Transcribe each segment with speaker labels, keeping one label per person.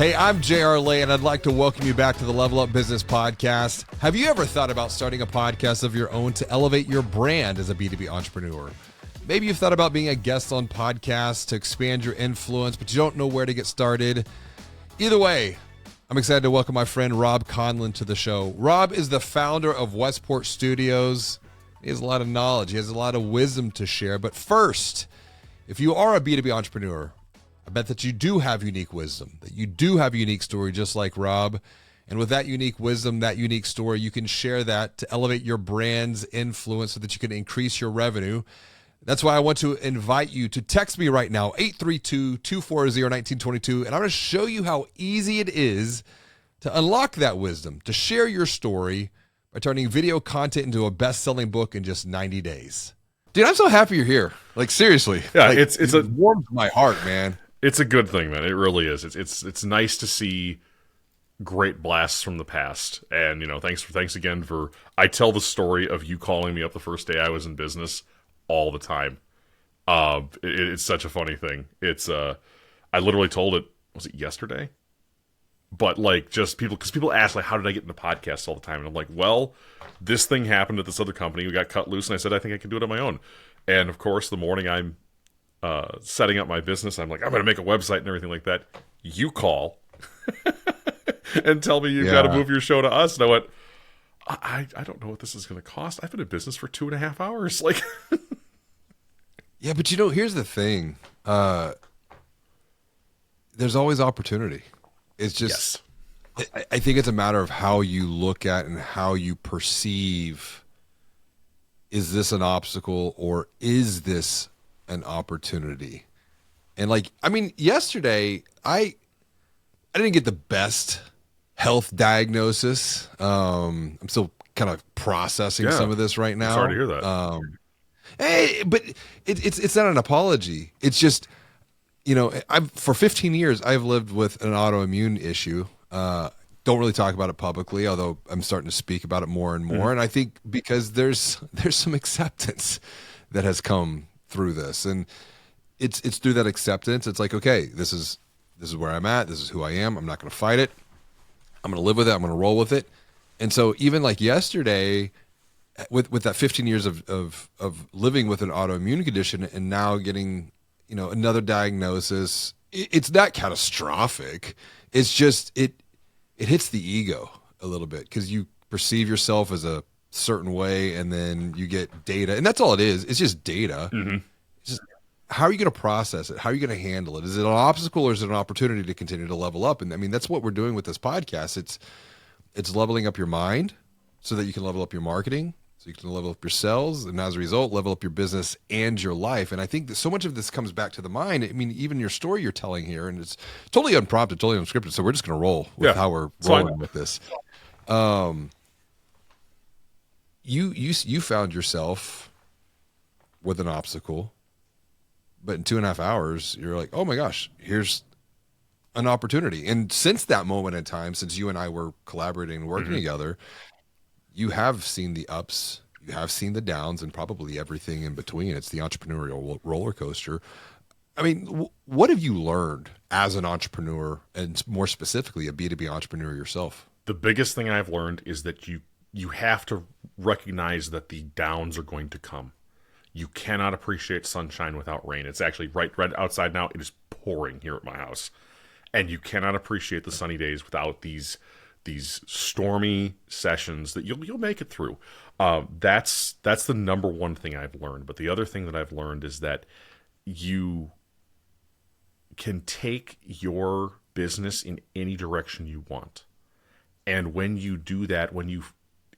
Speaker 1: Hey, I'm JR Lay, and I'd like to welcome you back to the Level Up Business Podcast. Have you ever thought about starting a podcast of your own to elevate your brand as a B2B entrepreneur? Maybe you've thought about being a guest on podcasts to expand your influence, but you don't know where to get started. Either way, I'm excited to welcome my friend Robb Conlon to the show. Robb is the founder of Westport Studios. He has a lot of knowledge. He has a lot of wisdom to share. But first, if you are a B2B entrepreneur, I bet that you do have unique wisdom, that you do have a unique story just like Robb. And with that unique wisdom, that unique story, you can share that to elevate your brand's influence so that you can increase your revenue. That's why I want to invite you to text me right now, 832-240-1922, and I'm going to show you how easy it is to unlock that wisdom, to share your story by turning video content into a best-selling book in just 90 days. Dude, I'm so happy you're here. Like, seriously.
Speaker 2: Yeah,
Speaker 1: like,
Speaker 2: it
Speaker 1: warms my heart, man.
Speaker 2: It's a good thing, man. It really is. It's nice to see great blasts from the past. And, thanks again for, I tell the story of you calling me up the first day I was in business all the time. It's such a funny thing. I literally told it, was it yesterday? But just because people ask, how did I get into podcasts all the time? And I'm like, well, this thing happened at this other company. We got cut loose, and I said, I think I can do it on my own. And of course, the morning I'm setting up my business, I'm like, I'm going to make a website and everything like that. You call and tell me you've got to move your show to us. And I went, I don't know what this is going to cost. I've been in business for 2.5 hours.
Speaker 1: Yeah, but here's the thing. There's always opportunity. It's just, yes. I think it's a matter of how you look at and how you perceive, is this an obstacle or is this an opportunity? And yesterday, I didn't get the best health diagnosis. I'm still kind of processing some of this right now.
Speaker 2: Sorry to hear that.
Speaker 1: Hey, but it's not an apology. It's just, for 15 years, I've lived with an autoimmune issue. Don't really talk about it publicly, although I'm starting to speak about it more and more. Mm-hmm. And I think because there's some acceptance that has come through this, and it's through that acceptance. It's like, okay, this is where I'm at. This is who I am. I'm not going to fight it. I'm going to live with it. I'm going to roll with it. And so even like yesterday, with that 15 years of living with an autoimmune condition and now getting, another diagnosis, it's not catastrophic. It's just, it hits the ego a little bit because you perceive yourself as a certain way and then you get data, and that's all it is. It's just data. Mm-hmm. It's just, how are you going to process it? How are you going to handle it? Is it an obstacle or is it an opportunity to continue to level up? And that's what we're doing with this podcast. It's leveling up your mind so that you can level up your marketing, so you can level up your sales, and as a result, level up your business and your life. And I think that so much of this comes back to the mind. Even your story you're telling here, and it's totally unprompted, totally unscripted. So we're just going to roll with how we're rolling with this. You found yourself with an obstacle, but in 2.5 hours, you're like, oh my gosh, here's an opportunity. And since that moment in time, since you and I were collaborating and working together, you have seen the ups, you have seen the downs, and probably everything in between. It's the entrepreneurial roller coaster. What have you learned as an entrepreneur, and more specifically a B2B entrepreneur yourself?
Speaker 2: The biggest thing I've learned is that you have to recognize that the downs are going to come. You cannot appreciate sunshine without rain. It's actually right outside now. It is pouring here at my house. And you cannot appreciate the sunny days without these stormy sessions that you'll make it through. That's the number one thing I've learned. But the other thing that I've learned is that you can take your business in any direction you want. And when you do that, when you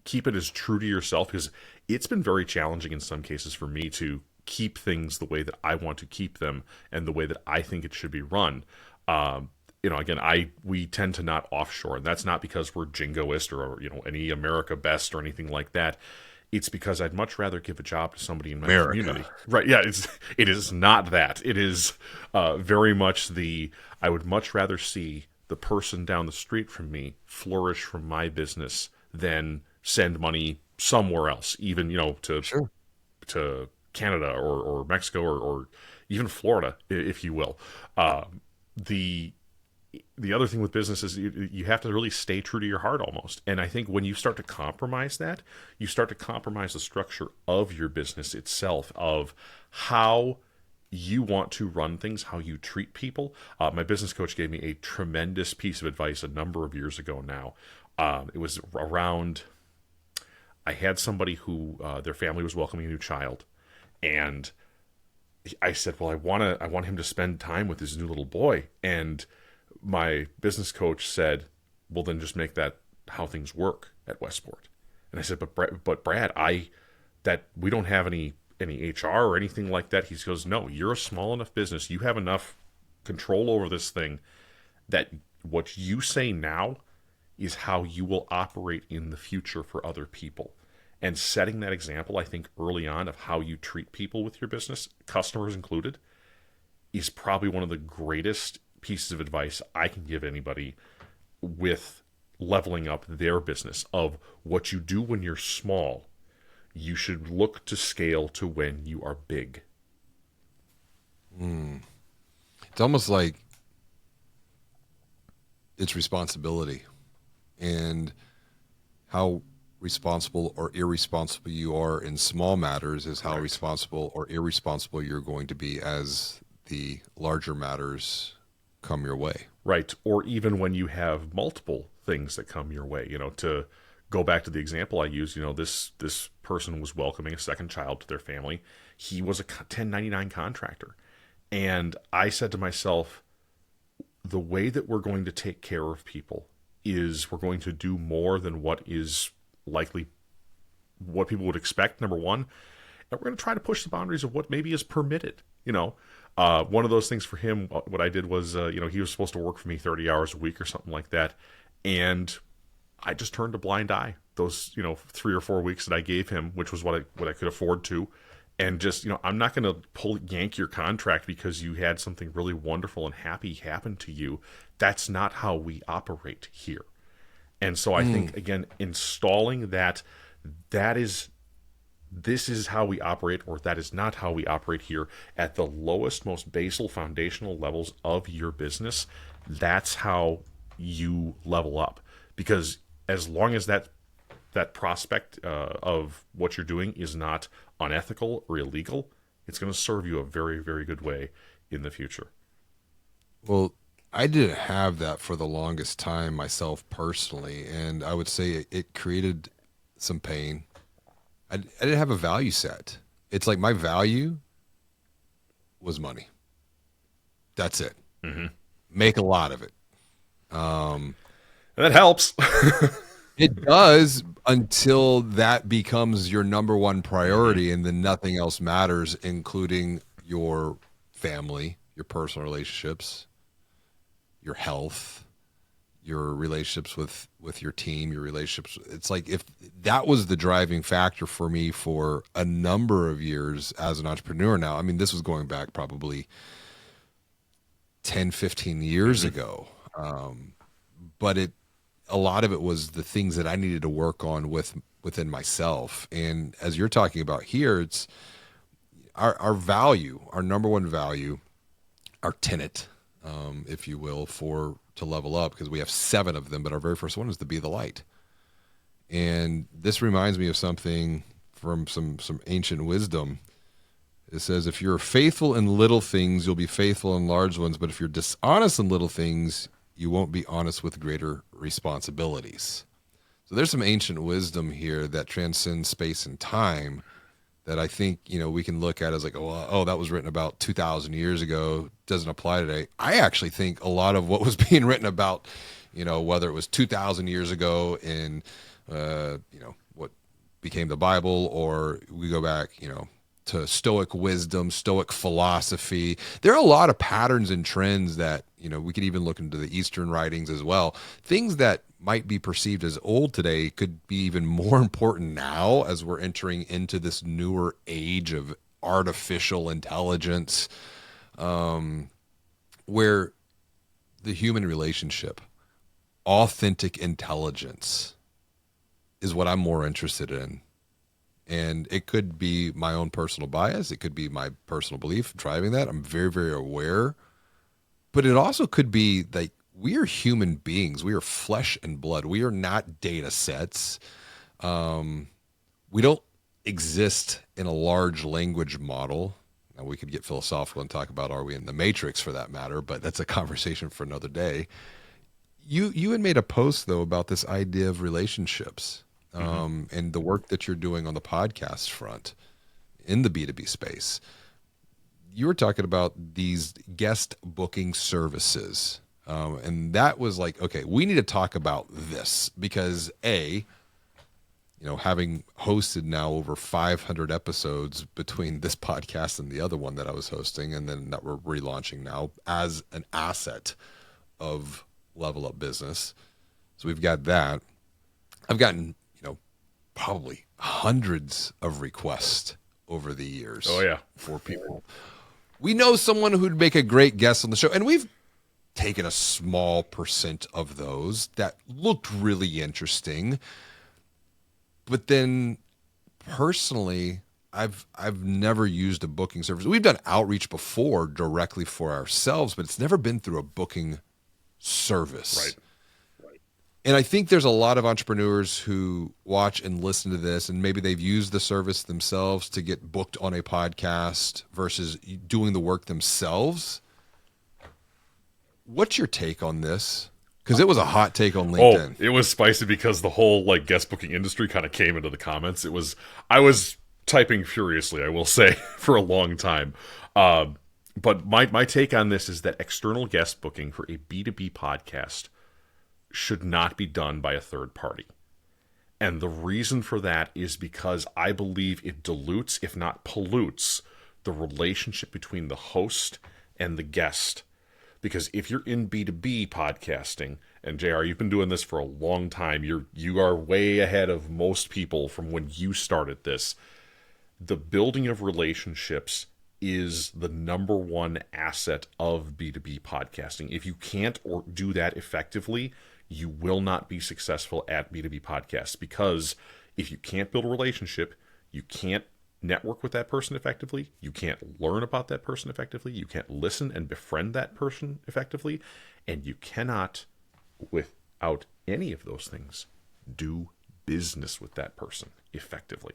Speaker 2: keep it as true to yourself, because it's been very challenging in some cases for me to keep things the way that I want to keep them and the way that I think it should be run. Again, we tend to not offshore, and that's not because we're jingoist or any America best or anything like that. It's because I'd much rather give a job to somebody in my community. Right? Yeah, it is not that. It is very much I would much rather see the person down the street from me flourish from my business than send money somewhere else, even to Canada or Mexico or even Florida, if you will. the other thing with business is you have to really stay true to your heart almost. And I think when you start to compromise that, you start to compromise the structure of your business itself, of how you want to run things, how you treat people. My business coach gave me a tremendous piece of advice a number of years ago now. It was around, I had somebody who their family was welcoming a new child, and I said, well, I want him to spend time with his new little boy. And my business coach said, well, then just make that how things work at Westport. And I said, but Brad, that we don't have any HR or anything like that. He goes, no, you're a small enough business. You have enough control over this thing that what you say now is how you will operate in the future for other people. And setting that example, I think, early on of how you treat people with your business, customers included, is probably one of the greatest pieces of advice I can give anybody with leveling up their business. Of what you do when you're small, you should look to scale to when you are big.
Speaker 1: It's almost like it's responsibility, and how responsible or irresponsible you are in small matters is how responsible or irresponsible you're going to be as the larger matters come your way.
Speaker 2: Right. Or even when you have multiple things that come your way, to go back to the example I used, this person was welcoming a second child to their family. He was a 1099 contractor. And I said to myself, the way that we're going to take care of people is we're going to do more than what is likely what people would expect, number one. And we're going to try to push the boundaries of what maybe is permitted. One of those things for him, what I did was, he was supposed to work for me 30 hours a week or something like that. And I just turned a blind eye those, 3 or 4 weeks that I gave him, which was what I could afford to. And just, I'm not going to yank your contract because you had something really wonderful and happy happen to you. That's not how we operate here. And so I think, again, installing this is how we operate, or that is not how we operate here at the lowest, most basal foundational levels of your business, that's how you level up. Because as long as that prospect of what you're doing is not unethical or illegal, it's going to serve you a very, very good way in the future.
Speaker 1: Well, I didn't have that for the longest time myself personally, and I would say it created some pain. I didn't have a value set. It's like my value was money. That's it.
Speaker 2: Mm-hmm.
Speaker 1: Make a lot of it.
Speaker 2: And that helps.
Speaker 1: It does, until that becomes your number one priority, and then nothing else matters, including your family, your personal relationships, your health, your relationships with your team, your relationships. It's like, if that was the driving factor for me for a number of years as an entrepreneur now. I mean, this was going back probably 10, 15 years ago. But a lot of it was the things that I needed to work on within myself. And as you're talking about here, it's our value, our number one value, our tenet, if you will, to level up, because we have 7 of them, but our very first one is to be the light. And this reminds me of something from some ancient wisdom. It says, if you're faithful in little things, you'll be faithful in large ones. But if you're dishonest in little things, you won't be honest with greater responsibilities. So there's some ancient wisdom here that transcends space and time, that I think, we can look at as like, oh, that was written about 2,000 years ago, doesn't apply today. I actually think a lot of what was being written about, whether it was 2,000 years ago in, what became the Bible, or we go back, to Stoic wisdom, Stoic philosophy. There are a lot of patterns and trends that, we could even look into the Eastern writings as well. Things that might be perceived as old today could be even more important now, as we're entering into this newer age of artificial intelligence, where the human relationship, authentic intelligence, is what I'm more interested in. And it could be my own personal bias. It could be my personal belief driving that. I'm very, very aware. But it also could be like we are human beings. We are flesh and blood. We are not data sets. We don't exist in a large language model. Now, we could get philosophical and talk about, are we in the matrix for that matter, but that's a conversation for another day. You had made a post though about this idea of relationships, and the work that you're doing on the podcast front in the B2B space. You were talking about these guest booking services. And that was like, okay, we need to talk about this because having hosted now over 500 episodes between this podcast and the other one that I was hosting, and then that we're relaunching now as an asset of Level Up Business. So we've got that. I've gotten, probably hundreds of requests over the years.
Speaker 2: Oh yeah,
Speaker 1: for people. We know someone who'd make a great guest on the show, and we've taken a small percent of those that looked really interesting. But then personally, I've never used a booking service. We've done outreach before directly for ourselves, but it's never been through a booking service.
Speaker 2: Right.
Speaker 1: And I think there's a lot of entrepreneurs who watch and listen to this, and maybe they've used the service themselves to get booked on a podcast versus doing the work themselves. What's your take on this? Because it was a hot take on LinkedIn.
Speaker 2: Oh, it was spicy because the whole guest booking industry kind of came into the comments. I was typing furiously, I will say, for a long time. But my take on this is that external guest booking for a B2B podcast should not be done by a third party. And the reason for that is because I believe it dilutes, if not pollutes, the relationship between the host and the guest. Because if you're in B2B podcasting, and JR, you've been doing this for a long time, you are way ahead of most people from when you started this. The building of relationships is the number one asset of B2B podcasting. If you can't or do that effectively, you will not be successful at B2B podcasts, because if you can't build a relationship, you can't network with that person effectively, you can't learn about that person effectively, you can't listen and befriend that person effectively, and you cannot, without any of those things, do business with that person effectively.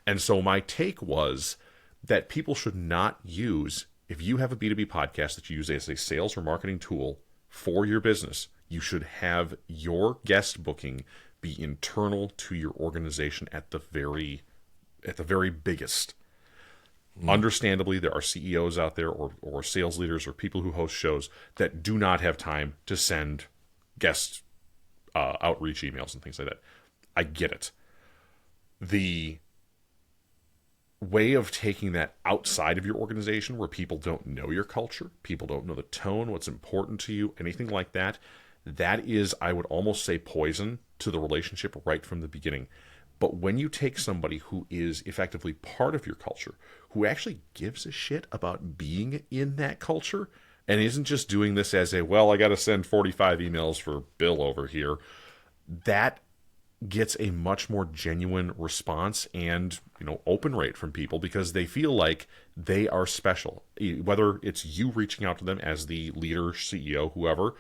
Speaker 2: And so my take was that people should not use, if you have a B2B podcast that you use as a sales or marketing tool for your business, you should have your guest booking be internal to your organization at the very biggest. Understandably, there are CEOs out there or sales leaders or people who host shows that do not have time to send guest outreach emails and things like that. I get it. The way of taking that outside of your organization, where people don't know your culture, people don't know the tone, what's important to you, anything like that, that is, I would almost say, poison to the relationship right from the beginning. But when you take somebody who is effectively part of your culture, who actually gives a shit about being in that culture, and isn't just doing this as I got to send 45 emails for Bill over here, that gets a much more genuine response and, open rate from people, because they feel like they are special. Whether it's you reaching out to them as the leader, CEO, whoever,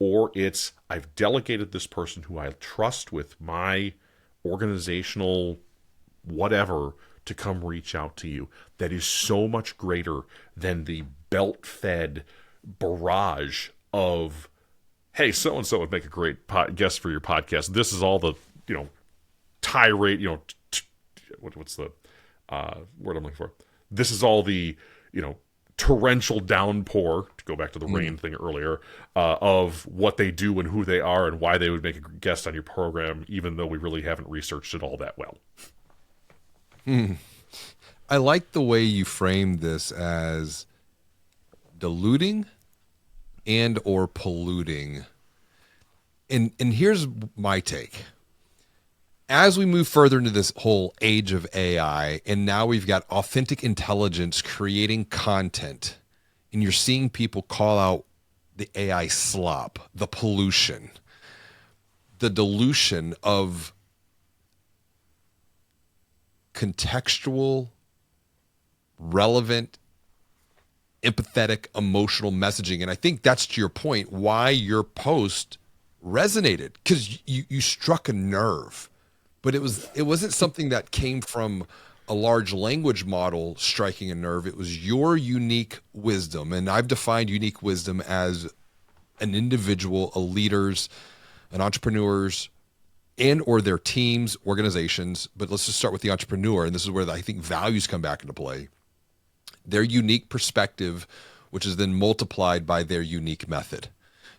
Speaker 2: or it's I've delegated this person who I trust with my organizational whatever to come reach out to you. That is so much greater than the belt-fed barrage of, hey, so-and-so would make a great guest for your podcast. This is all the, tirade, what's the word I'm looking for? This is all the, torrential downpour, to go back to the rain thing earlier, of what they do and who they are and why they would make a guest on your program, even though we really haven't researched it all that well.
Speaker 1: I like the way you framed this as diluting and or polluting. And here's my take. As we move further into this whole age of AI, and now we've got authentic intelligence creating content, and you're seeing people call out the AI slop, the pollution, the dilution of contextual, relevant empathetic, emotional messaging. And I think that's, to your point, why your post resonated, because you struck a nerve. But it wasn't something that came from a large language model striking a nerve. It was your unique wisdom. And I've defined unique wisdom as an individual, a leader's, an entrepreneur's, and or their teams, organizations. But let's just start with the entrepreneur. And this is where I think values come back into play. Their unique perspective, which is then multiplied by their unique method.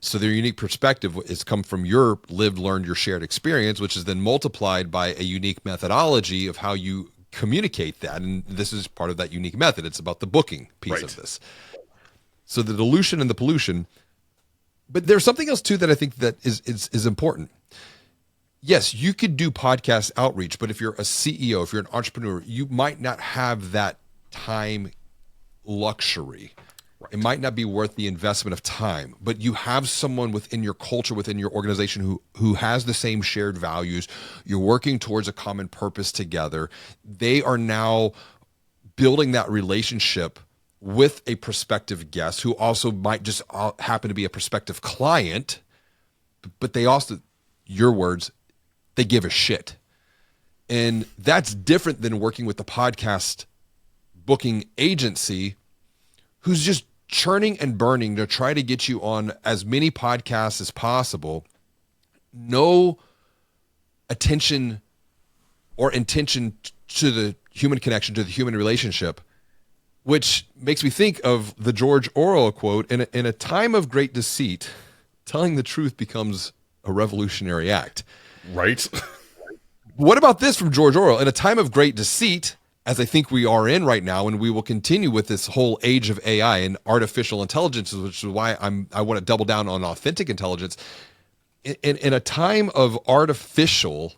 Speaker 1: So their unique perspective is come from your lived, learned, your shared experience, which is then multiplied by a unique methodology of how you communicate that. And this is part of that unique method. It's about the booking piece of this. So the dilution and the pollution. But there's something else too that I think that is important. Yes, you could do podcast outreach, but if you're a CEO, if you're an entrepreneur, you might not have that time luxury. It might not be worth the investment of time, but you have someone within your culture, within your organization who has the same shared values. You're working towards a common purpose together. They are now building that relationship with a prospective guest who also might just happen to be a prospective client, but they also, your words, they give a shit. And that's different than working with the podcast booking agency who's just churning and burning to try to get you on as many podcasts as possible. No attention or intention to the human connection, to the human relationship, which makes me think of the George Orwell quote, in a time of great deceit, telling the truth becomes a revolutionary act.
Speaker 2: Right.
Speaker 1: What about this from George Orwell? In a time of great deceit, as I think we are in right now, and we will continue with this whole age of AI and artificial intelligence, which is why I want to double down on authentic intelligence. In a time of artificial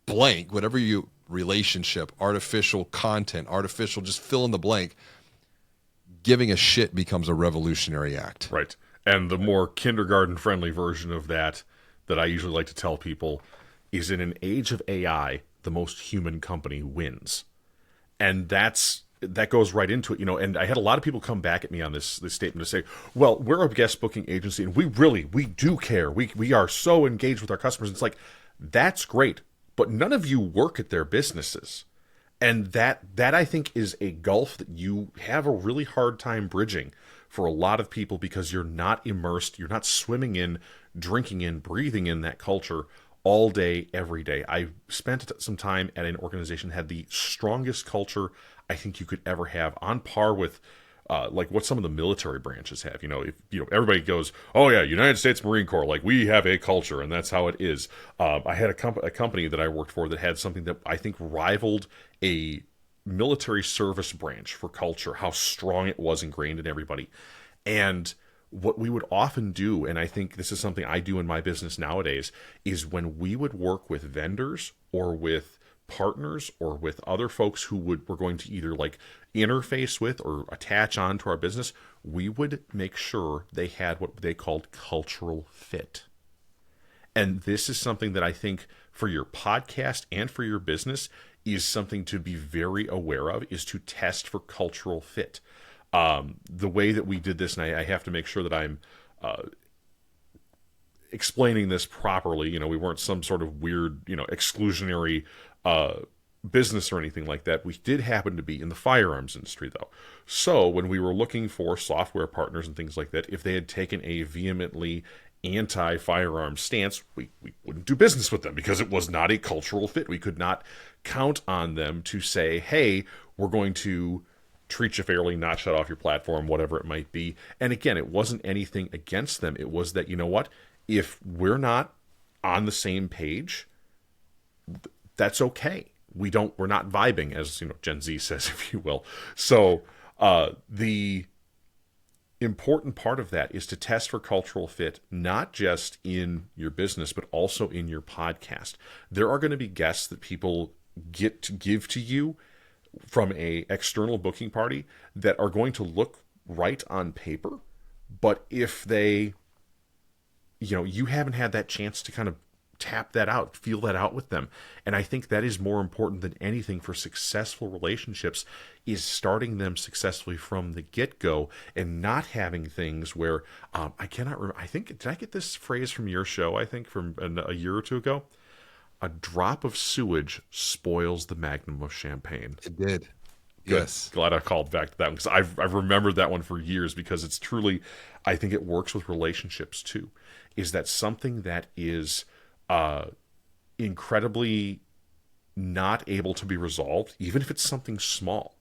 Speaker 1: blank, whatever you relationship, artificial content, artificial, just fill in the blank, giving a shit becomes a revolutionary act.
Speaker 2: Right. And the more kindergarten friendly version of that I usually like to tell people is, in an age of AI, the most human company wins. And that goes right into it, and I had a lot of people come back at me on this statement to say, well, we're a guest booking agency and we do care. We are so engaged with our customers. It's like, that's great, but none of you work at their businesses. And that I think is a gulf that you have a really hard time bridging for a lot of people, because you're not immersed, you're not swimming in, drinking in, breathing in that culture all day, every day. I spent some time at an organization that had the strongest culture I think you could ever have, on par with like what some of the military branches have. If everybody goes, oh yeah, United States Marine Corps, like we have a culture and that's how it is. I had a company that I worked for that had something that I think rivaled a military service branch for culture, how strong it was ingrained in everybody. And what we would often do, and I think this is something I do in my business nowadays, is when we would work with vendors or with partners or with other folks who we're going to either like interface with or attach on to our business, we would make sure they had what they called cultural fit. And this is something that I think for your podcast and for your business is something to be very aware of, is to test for cultural fit. The way that we did this, and I have to make sure that I'm explaining this properly, we weren't some sort of weird, exclusionary business or anything like that. We did happen to be in the firearms industry, though. So when we were looking for software partners and things like that, if they had taken a vehemently anti-firearm stance, we wouldn't do business with them, because it was not a cultural fit. We could not count on them to say, hey, we're going to treat you fairly, not shut off your platform, whatever it might be. And again, it wasn't anything against them. It was that, what? If we're not on the same page, that's okay. We're not vibing, as Gen Z says, if you will. So the important part of that is to test for cultural fit, not just in your business, but also in your podcast. There are going to be guests that people get to give to you from a external booking party that are going to look right on paper, but if they, you haven't had that chance to kind of tap that out, feel that out with them. And I think that is more important than anything for successful relationships, is starting them successfully from the get-go and not having things where I cannot remember. I think, did I get this phrase from your show? I think from a year or two ago. A drop of sewage spoils the magnum of champagne.
Speaker 1: It did.
Speaker 2: Good.
Speaker 1: Yes.
Speaker 2: Glad I called back to that one, because I've remembered that one for years, because it's truly, I think it works with relationships too. Is that something that is incredibly not able to be resolved, even if it's something small,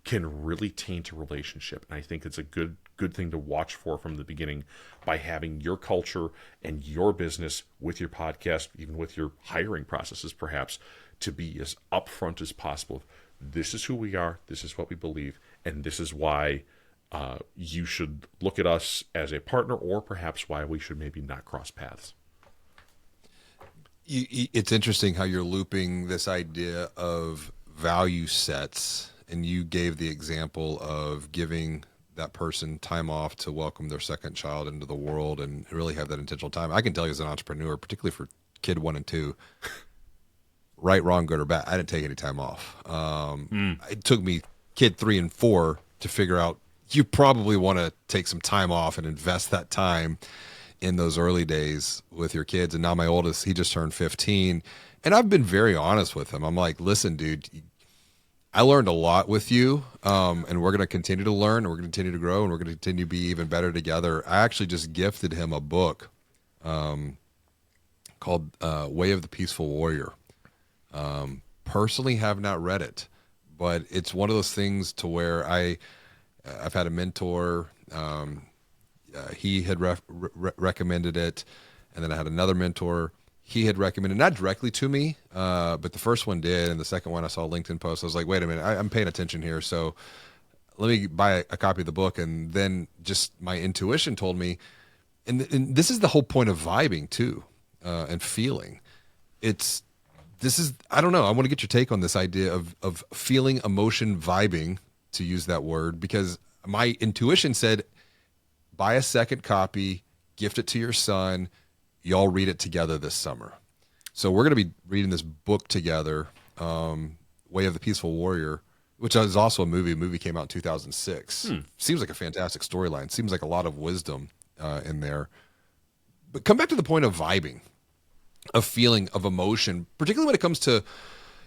Speaker 2: can really taint a relationship. And I think it's a good thing to watch for from the beginning, by having your culture and your business with your podcast, even with your hiring processes perhaps, to be as upfront as possible. This is who we are, this is what we believe, and this is why you should look at us as a partner, or perhaps why we should maybe not cross paths.
Speaker 1: It's interesting how you're looping this idea of value sets, and you gave the example of giving that person time off to welcome their second child into the world and really have that intentional time. I can tell you as an entrepreneur, particularly for kid 1 and 2, right, wrong, good or bad, I didn't take any time off. It took me kid 3 and 4 to figure out you probably want to take some time off and invest that time in those early days with your kids. And now my oldest, he just turned 15, and I've been very honest with him. I'm like, listen, dude, I learned a lot with you, and we're going to continue to learn, and we're going to continue to grow, and we're going to continue to be even better together. I actually just gifted him a book called Way of the Peaceful Warrior. Personally have not read it, but it's one of those things to where I've had a mentor. He had recommended it, and then I had another mentor. He had recommended, not directly to me, but the first one did, and the second one I saw a LinkedIn post. I was like, wait a minute, I'm paying attention here, so let me buy a copy of the book. And then just my intuition told me, and this is the whole point of vibing too, and feeling. I don't know, I want to get your take on this idea of feeling, emotion, vibing, to use that word, because my intuition said, buy a second copy, gift it to your son, y'all read it together this summer. So we're going to be reading this book together, Way of the Peaceful Warrior, which is also a movie. The movie came out in 2006. Seems like a fantastic storyline. Seems like a lot of wisdom in there. But come back to the point of vibing, of feeling, of emotion, particularly when it comes to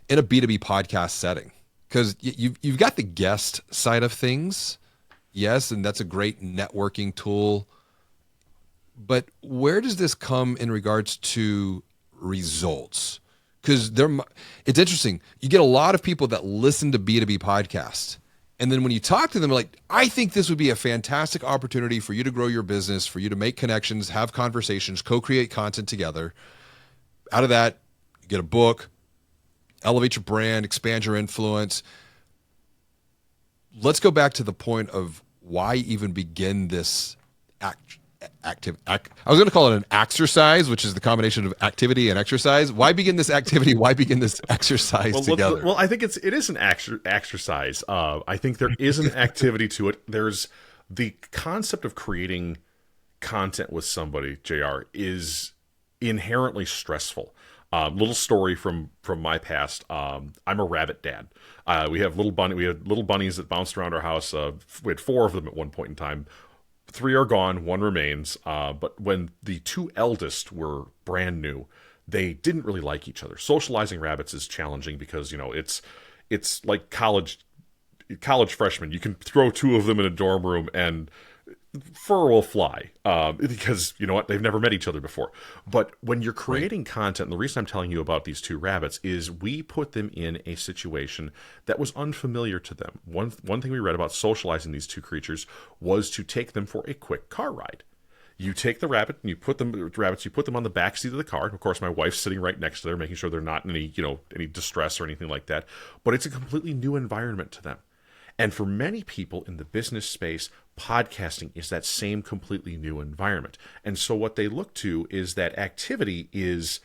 Speaker 1: in a B2B podcast setting. Because you've got the guest side of things, yes, and that's a great networking tool. But where does this come in regards to results? Because it's interesting. You get a lot of people that listen to B2B podcasts, and then when you talk to them, like, I think this would be a fantastic opportunity for you to grow your business, for you to make connections, have conversations, co-create content together. Out of that, you get a book, elevate your brand, expand your influence. Let's go back to the point of why even begin this I was going to call it an exercise, which is the combination of activity and exercise. Why begin this activity? Why begin this exercise together?
Speaker 2: Well, I think it is an exercise. I think there is an activity to it. There's the concept of creating content with somebody, JR, is inherently stressful. Little story from my past. I'm a rabbit dad. We have little bunnies that bounced around our house. We had 4 of them at one point in time. 3 are gone, 1 remains. But when the 2 eldest were brand new, they didn't really like each other. Socializing rabbits is challenging because, it's like college freshmen. You can throw 2 of them in a dorm room and fur will fly because, you know what, they've never met each other before. But when you're creating content, and the reason I'm telling you about these 2 rabbits is we put them in a situation that was unfamiliar to them. One thing we read about socializing these 2 creatures was to take them for a quick car ride. You take the rabbit and you put them on the back seat of the car. And of course, my wife's sitting right next to them, making sure they're not in any distress or anything like that. But it's a completely new environment to them. And for many people in the business space, podcasting is that same completely new environment. And so what they look to is that activity is,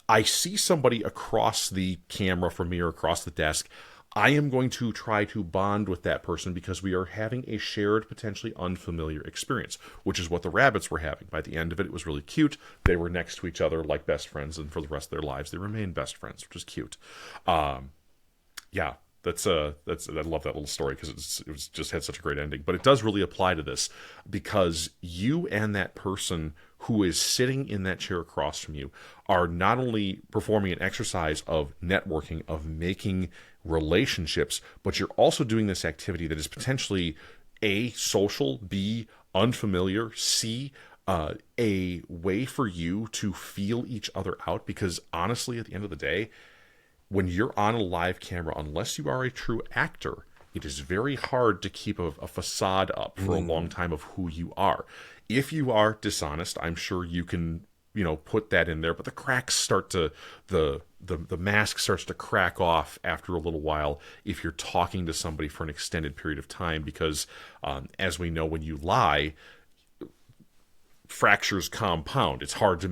Speaker 2: I see somebody across the camera from me or across the desk. I am going to try to bond with that person because we are having a shared, potentially unfamiliar experience, which is what the rabbits were having. By the end of it, it was really cute. They were next to each other like best friends, and for the rest of their lives, they remain best friends, which is cute. Yeah, that's I love that little story because it was just had such a great ending. But it does really apply to this because you and that person who is sitting in that chair across from you are not only performing an exercise of networking, of making relationships, but you're also doing this activity that is potentially A, social, B, unfamiliar, C, a way for you to feel each other out. Because honestly, at the end of the day, when you're on a live camera, unless you are a true actor, it is very hard to keep a facade up for a long time of who you are. If you are dishonest, I'm sure you can, put that in there, but the cracks start to, the mask starts to crack off after a little while if you're talking to somebody for an extended period of time, because as we know, when you lie, fractures compound. It's harder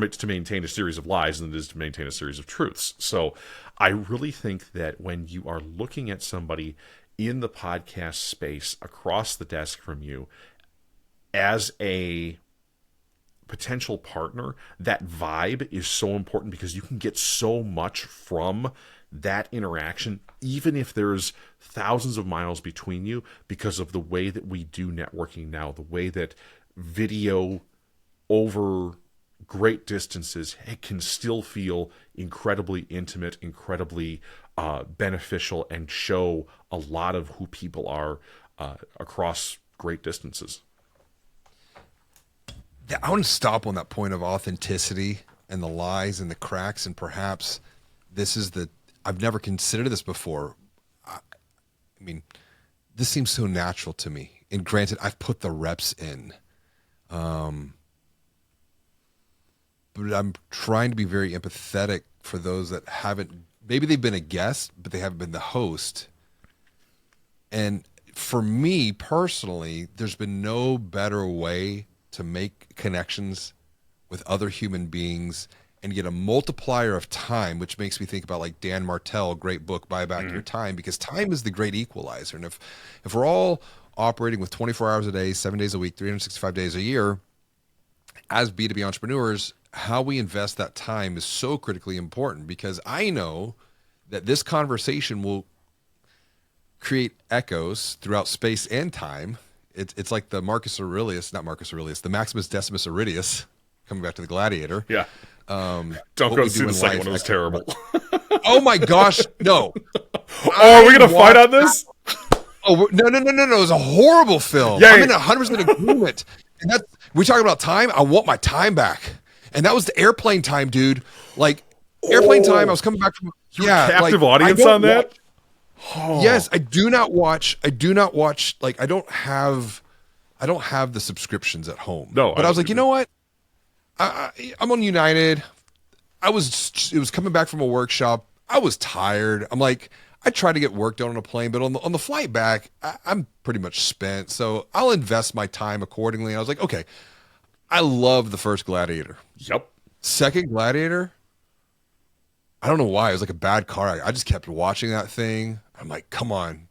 Speaker 2: to maintain a series of lies than it is to maintain a series of truths. So I really think that when you are looking at somebody in the podcast space across the desk from you as a potential partner, that vibe is so important because you can get so much from that interaction, even if there's thousands of miles between you, because of the way that we do networking now, the way that video over great distances, it can still feel incredibly intimate, incredibly beneficial, and show a lot of who people are across great distances.
Speaker 1: I want to stop on that point of authenticity and the lies and the cracks, and perhaps I've never considered this before. I mean, this seems so natural to me. And granted, I've put the reps in. But I'm trying to be very empathetic for those that haven't, maybe they've been a guest, but they haven't been the host. And for me personally, there's been no better way to make connections with other human beings and get a multiplier of time, which makes me think about like Dan Martell, great book, Buy Back Your Time, because time is the great equalizer. And if we're all operating with 24 hours a day, 7 days a week, 365 days a year, as B2B entrepreneurs, how we invest that time is so critically important, because I know that this conversation will create echoes throughout space and time. It's like the the Maximus Decimus Aurelius, coming back to the Gladiator.
Speaker 2: Yeah. Don't go see the second one. It was terrible.
Speaker 1: Oh my gosh, no.
Speaker 2: Oh, are we going to fight on this?
Speaker 1: Oh, no. It was a horrible film.
Speaker 2: Yeah,
Speaker 1: I'm in 100% agreement. And we're talking about time. I want my time back. And that was the airplane time, dude. Like, airplane time, I was coming back from...
Speaker 2: Captive audience on that?
Speaker 1: Yes, I do not watch, like, I don't have the subscriptions at home.
Speaker 2: No.
Speaker 1: But I was like, you know what? I'm on United. It was coming back from a workshop. I was tired. I'm like, I tried to get work done on a plane, but on the flight back, I'm pretty much spent. So I'll invest my time accordingly. I was like, okay, I love the first Gladiator.
Speaker 2: Yep.
Speaker 1: Second Gladiator, I don't know why. It was like a bad car. I just kept watching that thing. I'm like, come on.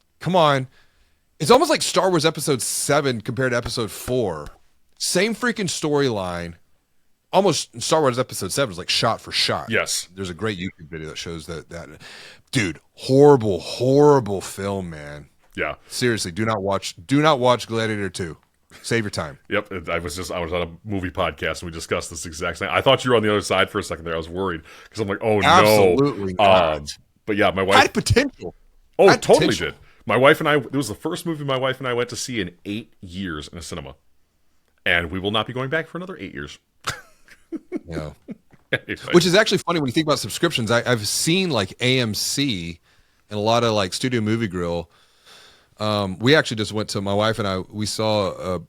Speaker 1: It's almost like Star Wars Episode 7 compared to Episode 4. Same freaking storyline. Almost Star Wars Episode 7 is like shot for shot.
Speaker 2: Yes.
Speaker 1: There's a great YouTube video that shows that. Dude, horrible film, man.
Speaker 2: Yeah.
Speaker 1: Seriously, do not watch Gladiator 2. Save your time.
Speaker 2: Yep. I was on a movie podcast and we discussed this exact thing. I thought you were on the other side for a second there. I was worried because I'm like, oh no.
Speaker 1: Absolutely not.
Speaker 2: But yeah, my wife
Speaker 1: had potential.
Speaker 2: Oh, totally did. My wife and I, it was the first movie my wife and I went to see in 8 years in a cinema. And we will not be going back for another 8 years.
Speaker 1: Yeah.
Speaker 2: Anyway.
Speaker 1: Which is actually funny when you think about subscriptions. I've seen like AMC and a lot of like Studio Movie Grill. We actually just went to, my wife and I, we saw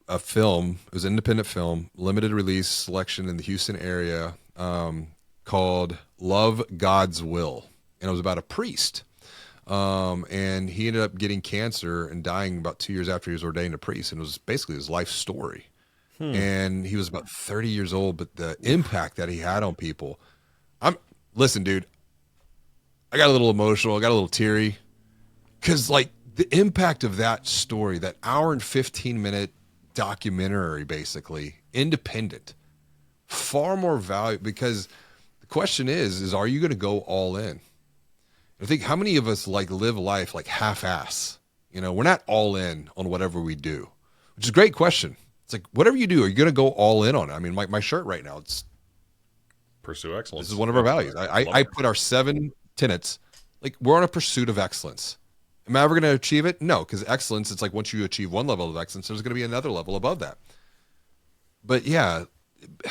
Speaker 1: a film. It was an independent film, limited release selection in the Houston area, called Love God's Will. And it was about a priest. And he ended up getting cancer and dying about 2 years after he was ordained a priest. And it was basically his life story. And he was about 30 years old, but the impact that he had on people. Listen, dude, I got a little emotional. I got a little teary because like the impact of that story, that hour and 15-minute documentary, basically independent, far more value because the question is are you going to go all in? I think how many of us like live life like half-ass? You know, we're not all in on whatever we do, which is a great question. It's like, whatever you do, are you going to go all in on it? I mean, my shirt right now,
Speaker 2: Pursue excellence.
Speaker 1: this is one of our values. I put our 7 tenets, like we're on a pursuit of excellence. Am I ever going to achieve it? No, because excellence, it's like once you achieve one level of excellence, there's going to be another level above that. But yeah, I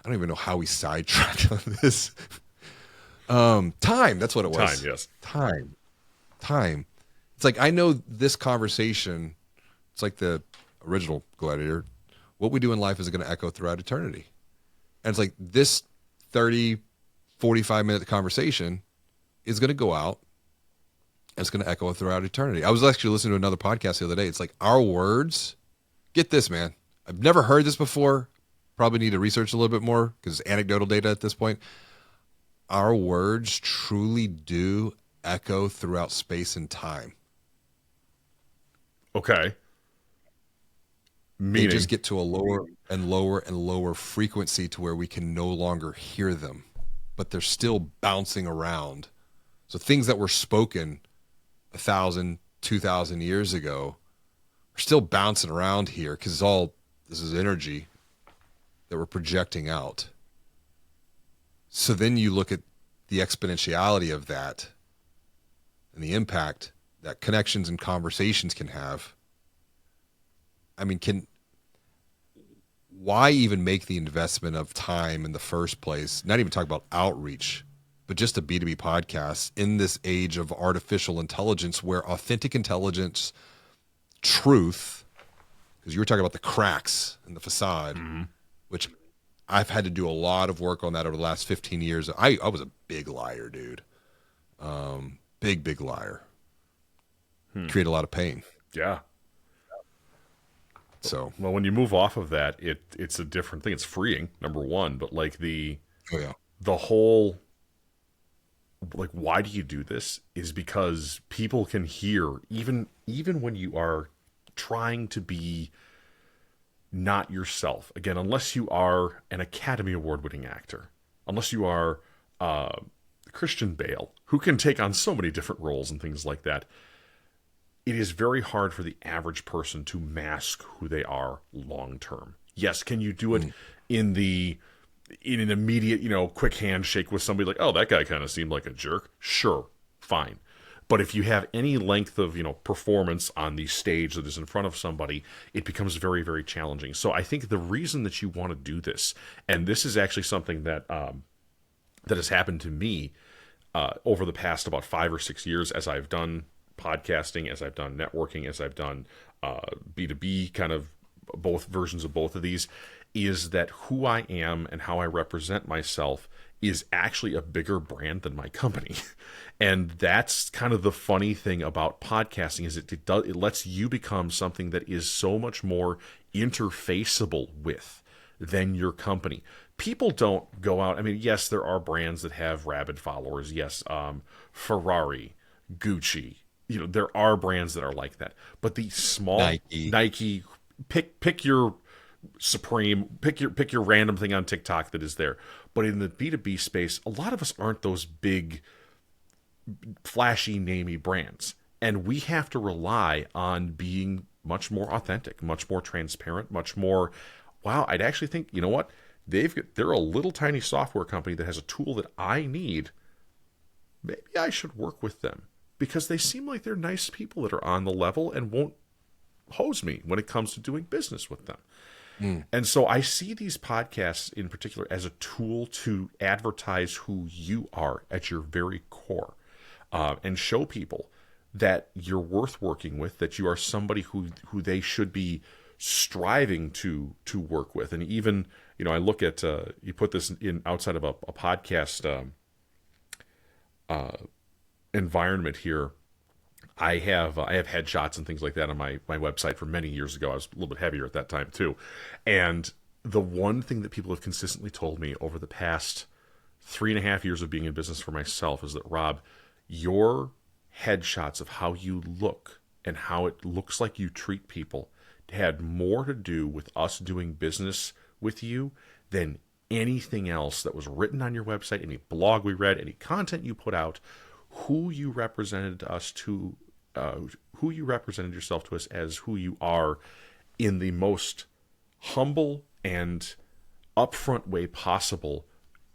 Speaker 1: don't even know how we sidetracked on this. Time, that's what it was.
Speaker 2: Time, yes.
Speaker 1: Time. It's like, I know this conversation, it's like the original Gladiator. What we do in life is going to echo throughout eternity. And it's like this 30, 45-minute conversation is going to go out and it's going to echo throughout eternity. I was actually listening to another podcast the other day. It's like our words, get this, man. I've never heard this before. Probably need to research a little bit more because it's anecdotal data at this point. Our words truly do echo throughout space and time.
Speaker 2: Okay.
Speaker 1: They just get to a lower and lower and lower frequency to where we can no longer hear them, but they're still bouncing around. So things that were spoken 1,000, 2,000 years ago are still bouncing around here because this is energy that we're projecting out. So then you look at the exponentiality of that and the impact that connections and conversations can have. I mean, why even make the investment of time in the first place? Not even talk about outreach, but just a B2B podcast in this age of artificial intelligence where authentic intelligence, truth, because you were talking about the cracks in the facade, which I've had to do a lot of work on that over the last 15 years. I was a big liar, dude. Big liar. Create a lot of pain.
Speaker 2: Yeah.
Speaker 1: So,
Speaker 2: well, when you move off of that, it's a different thing. It's freeing, number one, but like the whole, like, why do you do this is because people can hear, even when you are trying to be not yourself. Again, unless you are an Academy Award winning actor, unless you are Christian Bale, who can take on so many different roles and things like that, it is very hard for the average person to mask who they are long term. Yes, can you do it in an immediate, quick handshake with somebody like, oh, that guy kind of seemed like a jerk? Sure, fine. But if you have any length of, performance on the stage that is in front of somebody, it becomes very, very challenging. So I think the reason that you want to do this, and this is actually something that that has happened to me over the past about 5 or 6 years as I've done podcasting, as I've done networking, as I've done B2B, kind of both versions of both of these, is that who I am and how I represent myself is actually a bigger brand than my company. And that's kind of the funny thing about podcasting is it lets you become something that is so much more interfaceable with than your company. People don't go out. I mean, yes, there are brands that have rabid followers. Yes, Ferrari, Gucci, there are brands that are like that. But the small Nike, pick your Supreme, pick your random thing on TikTok that is there. But in the B2B space, a lot of us aren't those big, flashy, namey brands. And we have to rely on being much more authentic, much more transparent, much more, wow, I'd actually think, you know what? They're a little tiny software company that has a tool that I need. Maybe I should work with them because they seem like they're nice people that are on the level and won't hose me when it comes to doing business with them. And so I see these podcasts in particular as a tool to advertise who you are at your very core, and show people that you're worth working with, that you are somebody who they should be striving to work with. And even, I look at, you put this in outside of a podcast environment here. I have headshots and things like that on my website for many years ago. I was a little bit heavier at that time too. And the one thing that people have consistently told me over the past 3.5 years of being in business for myself is that, Rob, your headshots of how you look and how it looks like you treat people had more to do with us doing business with you than anything else that was written on your website, any blog we read, any content you put out. Who you represented us to, who you represented yourself to us as who you are in the most humble and upfront way possible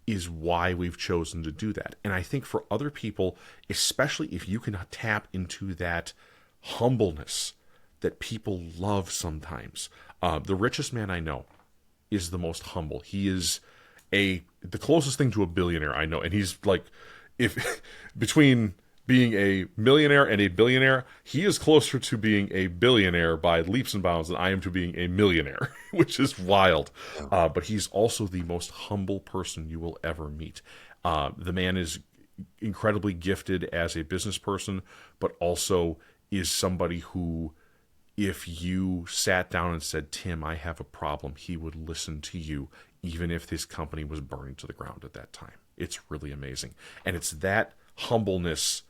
Speaker 2: is why we've chosen to do that. And I think for other people, especially if you can tap into that humbleness that people love sometimes. The richest man I know is the most humble. He is the closest thing to a billionaire I know. And he's like, if between being a millionaire and a billionaire, he is closer to being a billionaire by leaps and bounds than I am to being a millionaire, which is wild. But he's also the most humble person you will ever meet. The man is incredibly gifted as a business person, but also is somebody who, if you sat down and said, Tim, I have a problem, he would listen to you, even if his company was burning to the ground at that time. It's really amazing. And it's that humbleness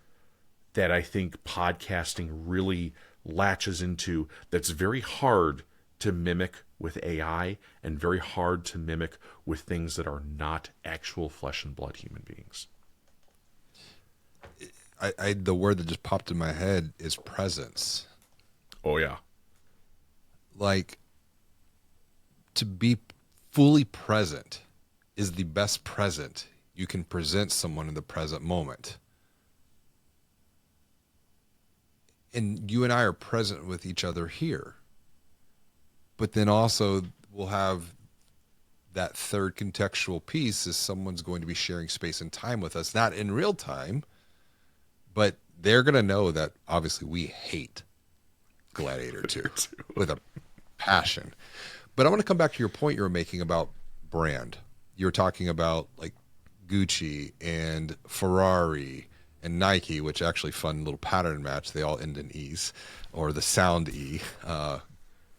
Speaker 2: that I think podcasting really latches into, that's very hard to mimic with AI and very hard to mimic with things that are not actual flesh and blood human beings.
Speaker 1: The word that just popped in my head is presence.
Speaker 2: Oh, yeah.
Speaker 1: Like, to be fully present is the best present you can present someone in the present moment. And you and I are present with each other here. But then also we'll have that third contextual piece is someone's going to be sharing space and time with us, not in real time, but they're going to know that obviously we hate Gladiator 2 with a passion. But I want to come back to your point you were making about brand. You were talking about like Gucci and Ferrari and Nike, which actually fun little pattern match. They all end in E's, or the sound E.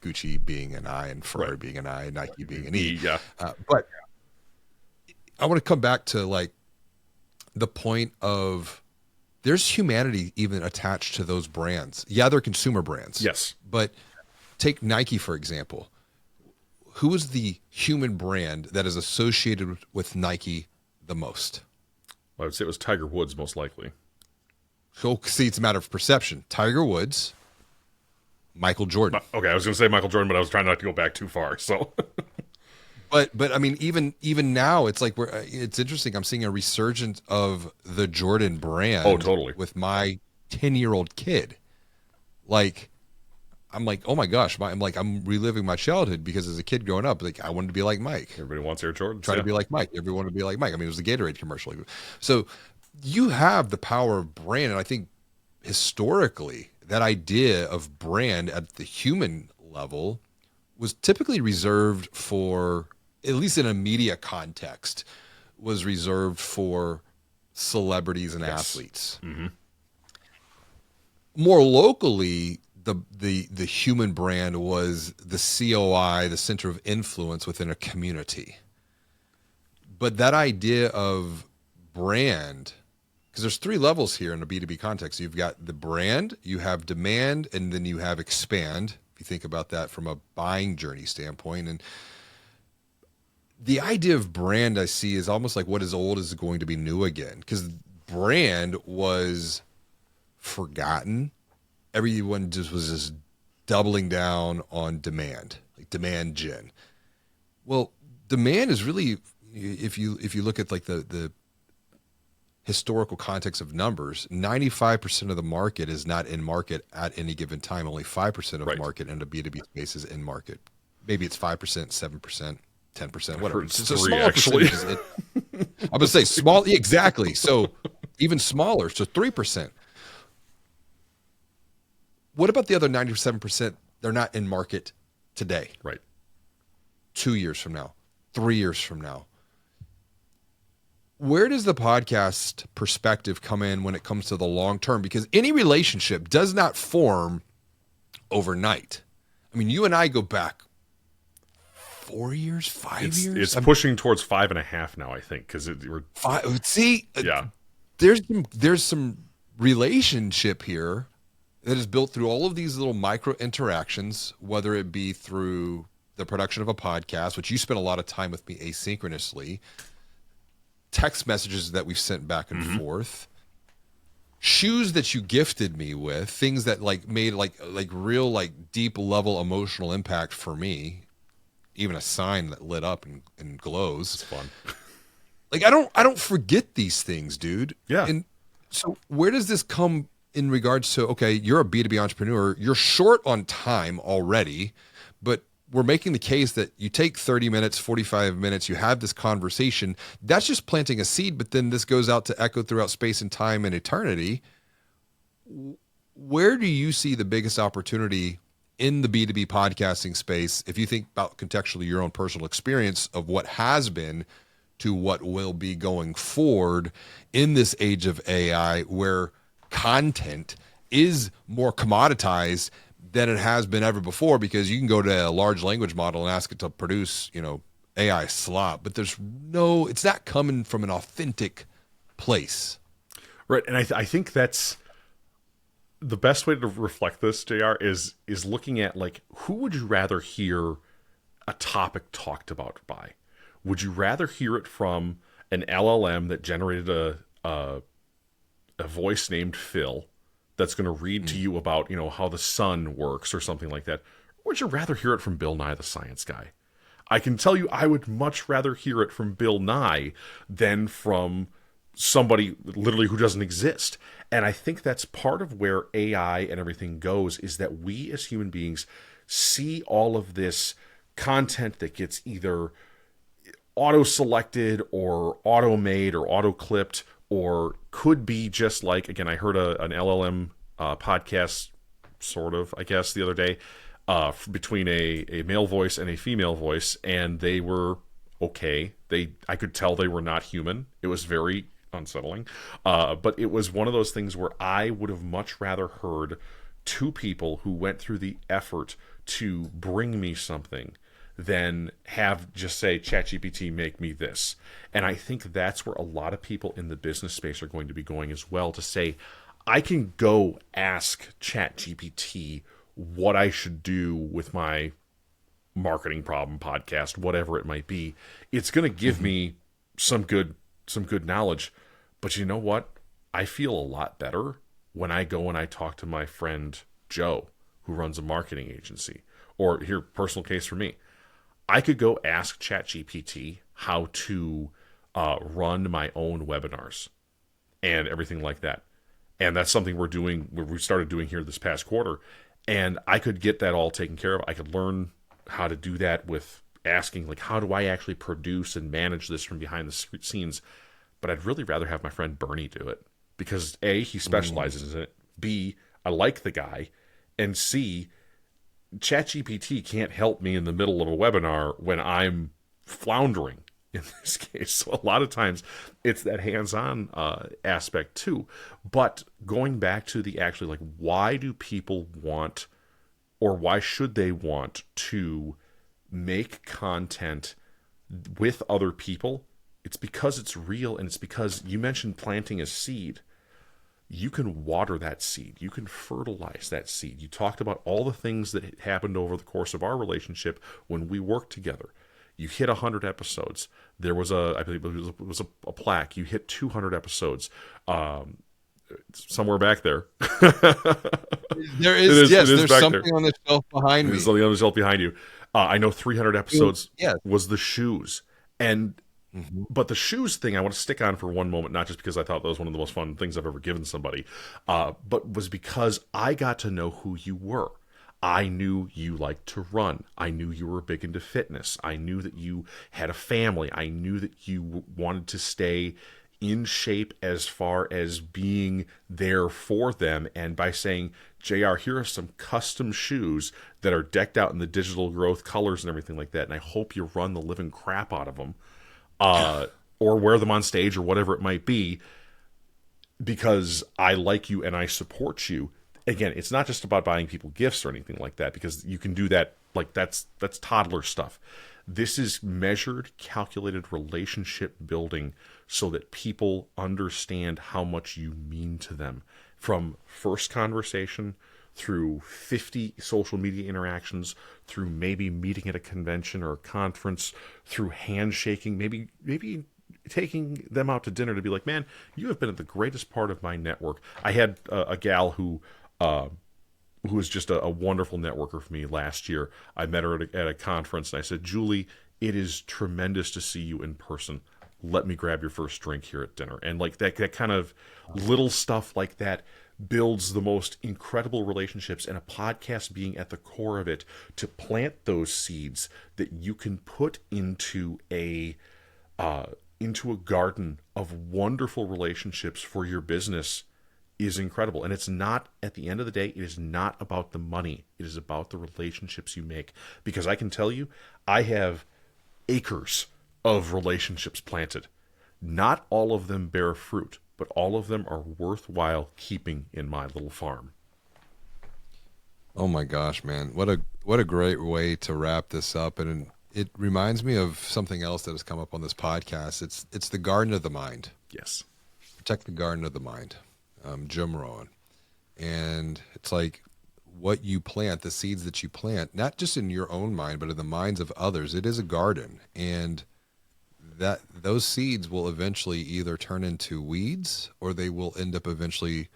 Speaker 1: Gucci being an I and Ferrari being an I, and Nike being an E.
Speaker 2: Yeah.
Speaker 1: But I want to come back to like the point of there's humanity even attached to those brands. Yeah, they're consumer brands.
Speaker 2: Yes.
Speaker 1: But take Nike, for example. Who is the human brand that is associated with Nike the most?
Speaker 2: I would say it was Tiger Woods, most likely.
Speaker 1: So, see, it's a matter of perception. Tiger Woods, Michael Jordan.
Speaker 2: Okay, I was going to say Michael Jordan, but I was trying not to go back too far. So,
Speaker 1: but I mean, even now, it's like it's interesting. I'm seeing a resurgence of the Jordan brand.
Speaker 2: Oh, totally.
Speaker 1: With my 10-year-old kid, like. I'm like, oh my gosh, I'm reliving my childhood because as a kid growing up, like I wanted to be like Mike.
Speaker 2: Everybody wants Air Jordans.
Speaker 1: Try to be like Mike. Everyone wanted to be like Mike. I mean, it was the Gatorade commercial. So you have the power of brand. And I think historically that idea of brand at the human level was typically reserved for, at least in a media context, was reserved for celebrities and athletes.
Speaker 2: Mm-hmm.
Speaker 1: More locally, the human brand was the COI, the center of influence within a community. But that idea of brand, because there's three levels here in a B2B context. You've got the brand, you have demand, and then you have expand, if you think about that from a buying journey standpoint. And the idea of brand I see is almost like what is old is going to be new again, because brand was forgotten. Everyone was just doubling down on demand, like demand gen. Well, demand is really, if you look at like the historical context of numbers, 95% of the market is not in market at any given time. Only 5% of the market in the B2B space is in market. Maybe it's 5%, 7%, 10%, whatever. It's a smaller percentage. I'm going to say small. Exactly. So even smaller. So 3%. What about the other 97%? They're not in market today.
Speaker 2: Right.
Speaker 1: 2 years from now, 3 years from now. Where does the podcast perspective come in when it comes to the long term? Because any relationship does not form overnight. I mean, you and I go back 4 years, 5 years.
Speaker 2: It's pushing towards 5.5 now, I think, because we're
Speaker 1: five. See,
Speaker 2: yeah.
Speaker 1: There's some relationship here that is built through all of these little micro interactions, whether it be through the production of a podcast, which you spend a lot of time with me asynchronously, text messages that we've sent back and forth, shoes that you gifted me with, things that like made like real like deep level emotional impact for me, even a sign that lit up and glows.
Speaker 2: It's fun.
Speaker 1: Like I don't forget these things, dude.
Speaker 2: Yeah.
Speaker 1: And so where does this come in regards to, okay, you're a B2B entrepreneur, you're short on time already, but we're making the case that you take 30 minutes, 45 minutes, you have this conversation. That's just planting a seed, but then this goes out to echo throughout space and time and eternity. Where do you see the biggest opportunity in the B2B podcasting space, if you think about contextually your own personal experience of what has been to what will be going forward in this age of AI, where content is more commoditized than it has been ever before, because you can go to a large language model and ask it to produce, AI slop, but it's not coming from an authentic place.
Speaker 2: Right. And I think that's the best way to reflect this, JR, is looking at like, who would you rather hear a topic talked about by? Would you rather hear it from an LLM that generated a voice named Phil that's going to read to you about, how the sun works or something like that? Or would you rather hear it from Bill Nye the Science Guy? I can tell you I would much rather hear it from Bill Nye than from somebody literally who doesn't exist. And I think that's part of where AI and everything goes, is that we as human beings see all of this content that gets either auto-selected or auto-made or auto-clipped, or could be just like, again, I heard an LLM podcast, sort of, I guess, the other day, between a male voice and a female voice, and they were okay. I could tell they were not human. It was very unsettling. But it was one of those things where I would have much rather heard two people who went through the effort to bring me something than have just say, ChatGPT, make me this. And I think that's where a lot of people in the business space are going to be going as well, to say, I can go ask ChatGPT what I should do with my marketing problem podcast, whatever it might be. It's going to give me some good knowledge. But you know what? I feel a lot better when I go and I talk to my friend Joe, who runs a marketing agency. Or here, personal case for me, I could go ask ChatGPT how to run my own webinars and everything like that. And that's something we started doing here this past quarter. And I could get that all taken care of. I could learn how to do that with asking, like, how do I actually produce and manage this from behind the scenes? But I'd really rather have my friend Bernie do it, because A, he specializes in it. B, I like the guy. And C, ChatGPT can't help me in the middle of a webinar when I'm floundering in this case. So a lot of times it's that hands-on aspect too. But going back to the actually, like, why do people want, or why should they want to make content with other people? It's because it's real, and it's because you mentioned planting a seed. You can water that seed. You can fertilize that seed. You talked about all the things that happened over the course of our relationship when we worked together. You hit 100 episodes. There was I believe it was a plaque. You hit 200 episodes. Somewhere back there.
Speaker 1: There's something on the shelf behind me.
Speaker 2: There's something on the shelf behind you. I know 300 episodes was the shoes. And but the shoes thing I want to stick on for one moment, not just because I thought that was one of the most fun things I've ever given somebody, but was because I got to know who you were. I knew you liked to run. I knew you were big into fitness. I knew that you had a family. I knew that you wanted to stay in shape as far as being there for them. And by saying, JR, here are some custom shoes that are decked out in the digital growth colors and everything like that, and I hope you run the living crap out of them. Or wear them on stage or whatever it might be, because I like you and I support you. Again, it's not just about buying people gifts or anything like that, because you can do that. Like that's toddler stuff. This is measured, calculated relationship building so that people understand how much you mean to them. from first conversation through 50 social media interactions, through maybe meeting at a convention or a conference, through handshaking, maybe taking them out to dinner to be like, man, you have been the greatest part of my network. I had a gal who was just a wonderful networker for me last year. I met her at a conference, and I said, Julie, it is tremendous to see you in person. Let me grab your first drink here at dinner. And like that kind of little stuff like that builds the most incredible relationships, and a podcast being at the core of it to plant those seeds that you can put into a garden of wonderful relationships for your business is incredible. And it's not, at the end of the day, it is not about the money. It is about the relationships you make. Because I can tell you, I have acres of relationships planted. Not all of them bear fruit, but all of them are worthwhile keeping in my little farm.
Speaker 1: Oh my gosh, man. What a great way to wrap this up. And it reminds me of something else that has come up on this podcast. It's the garden of the mind.
Speaker 2: Yes.
Speaker 1: Protect the garden of the mind. Jim Rohn. And it's like what you plant, the seeds that you plant, not just in your own mind, but in the minds of others. It is a garden. And that those seeds will eventually either turn into weeds, or they will end up eventually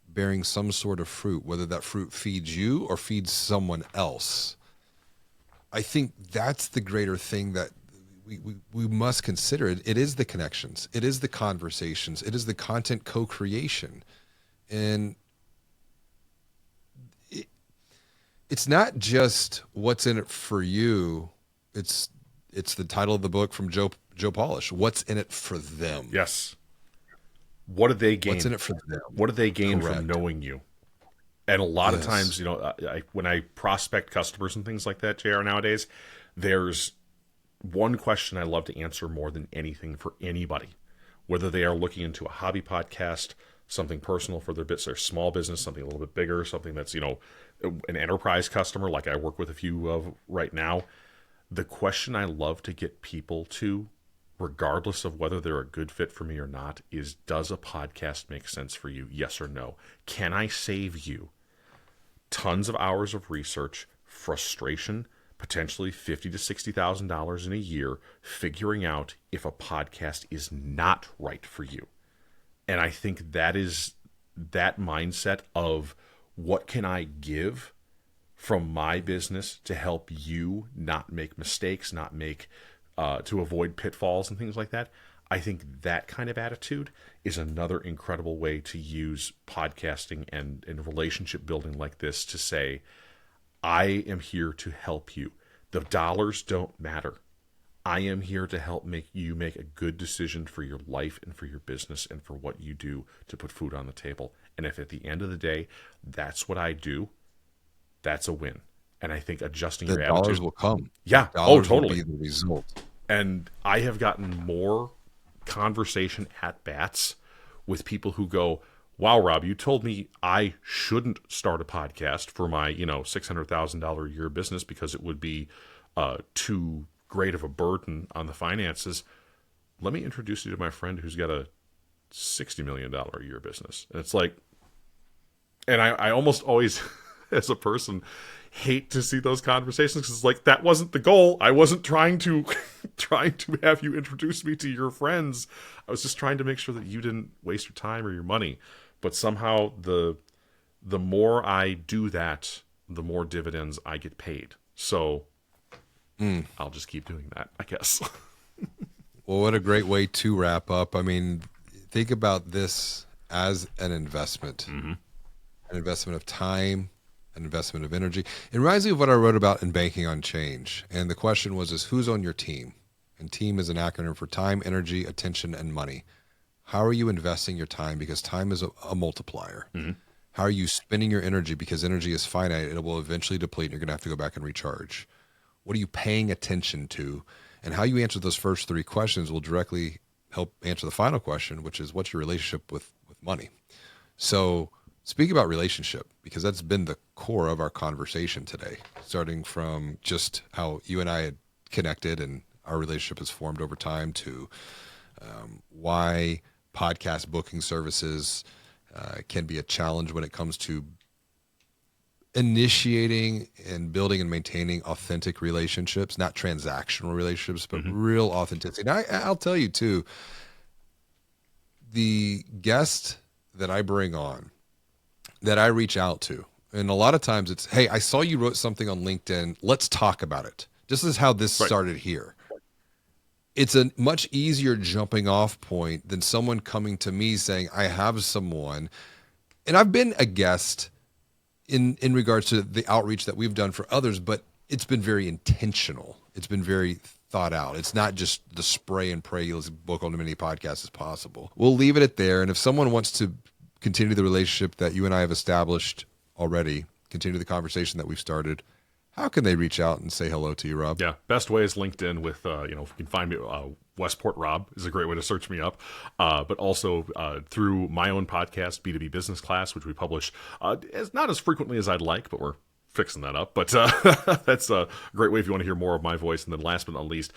Speaker 1: bearing some sort of fruit, whether that fruit feeds you or feeds someone else. I think that's the greater thing that we must consider. It is the connections. It is the conversations. It is the content co-creation. And it's not just what's in it for you. It's the title of the book from Joe Polish. What's in it for them?
Speaker 2: Yes. What did they gain?
Speaker 1: What's in it for them?
Speaker 2: What did they gain
Speaker 1: Correct.
Speaker 2: from knowing you? And a lot of
Speaker 1: Yes.
Speaker 2: times, when I prospect customers and things like that, JR, nowadays, there's one question I love to answer more than anything for anybody, whether they are looking into a hobby podcast, something personal for their small business, something a little bit bigger, something that's, an enterprise customer like I work with a few of right now. The question I love to get people to, regardless of whether they're a good fit for me or not, is, does a podcast make sense for you? Yes or no? Can I save you tons of hours of research, frustration, potentially $50,000 to $60,000 in a year, figuring out if a podcast is not right for you? And I think that is that mindset of, what can I give from my business to help you not make mistakes, not make to avoid pitfalls and things like that. I think that kind of attitude is another incredible way to use podcasting and relationship building like this to say, I am here to help you. The dollars don't matter. I am here to help you make a good decision for your life and for your business and for what you do to put food on the table. And if at the end of the day, that's what I do, that's a win. And I think adjusting your attitude.
Speaker 1: Dollars will come.
Speaker 2: Yeah.
Speaker 1: Dollars
Speaker 2: Totally.
Speaker 1: will be the result.
Speaker 2: And I have gotten more conversation at bats with people who go, wow, Rob, you told me I shouldn't start a podcast for my, $600,000 a year business because it would be too great of a burden on the finances. Let me introduce you to my friend who's got a $60 million a year business. And it's like, and I almost always, as a person, hate to see those conversations, because it's like, that wasn't the goal. I wasn't trying to have you introduce me to your friends. I was just trying to make sure that you didn't waste your time or your money. But somehow the more I do that, the more dividends I get paid. So I'll just keep doing that, I guess.
Speaker 1: Well, what a great way to wrap up. I mean, think about this as an investment, an investment of time, an investment of energy. It reminds me of what I wrote about in Banking on Change. And the question was, who's on your team? And team is an acronym for time, energy, attention, and money. How are you investing your time? Because time is a multiplier. How are you spending your energy? Because energy is finite. It will eventually deplete, and you're going to have to go back and recharge. What are you paying attention to? And how you answer those first three questions will directly help answer the final question, which is, what's your relationship with money? So speak about relationship, because that's been the core of our conversation today, starting from just how you and I had connected and our relationship has formed over time, to why podcast booking services It can be a challenge when it comes to initiating and building and maintaining authentic relationships, not transactional relationships, but real authenticity. And I'll tell you too, the guest that I bring on, that I reach out to, and a lot of times it's, hey, I saw you wrote something on LinkedIn. Let's talk about it. This is how this started here. It's a much easier jumping off point than someone coming to me saying, I have someone. And I've been a guest in regards to the outreach that we've done for others, but it's been very intentional. It's been very thought out. It's not just the spray and pray, let's book on as many podcasts as possible. We'll leave it at there. And if someone wants to continue the relationship that you and I have established already, continue the conversation that we've started, how can they reach out and say hello to you, Rob?
Speaker 2: Yeah, best way is LinkedIn with, if you can find me, Westport Rob is a great way to search me up. But also through my own podcast, B2B Business Class, which we publish not as frequently as I'd like, but we're fixing that up. But that's a great way if you want to hear more of my voice. And then last but not least,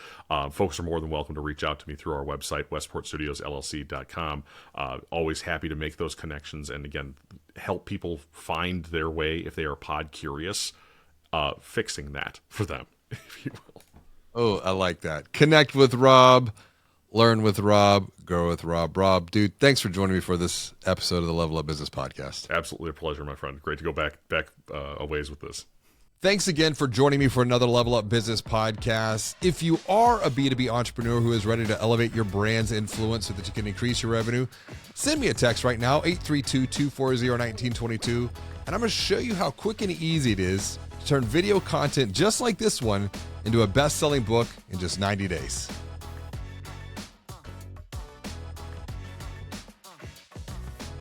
Speaker 2: folks are more than welcome to reach out to me through our website, westportstudiosllc.com. Always happy to make those connections and, again, help people find their way if they are pod curious. Fixing that for them, if you will.
Speaker 1: Oh, I like that. Connect with Rob, learn with Rob, grow with Rob. Rob, dude, thanks for joining me for this episode of the Level Up Business Podcast.
Speaker 2: Absolutely a pleasure, my friend. Great to go back a ways with this.
Speaker 1: Thanks again for joining me for another Level Up Business Podcast. If you are a B2B entrepreneur who is ready to elevate your brand's influence so that you can increase your revenue, send me a text right now, 832-240-1922, and I'm going to show you how quick and easy it is to turn video content just like this one into a best-selling book in just 90 days.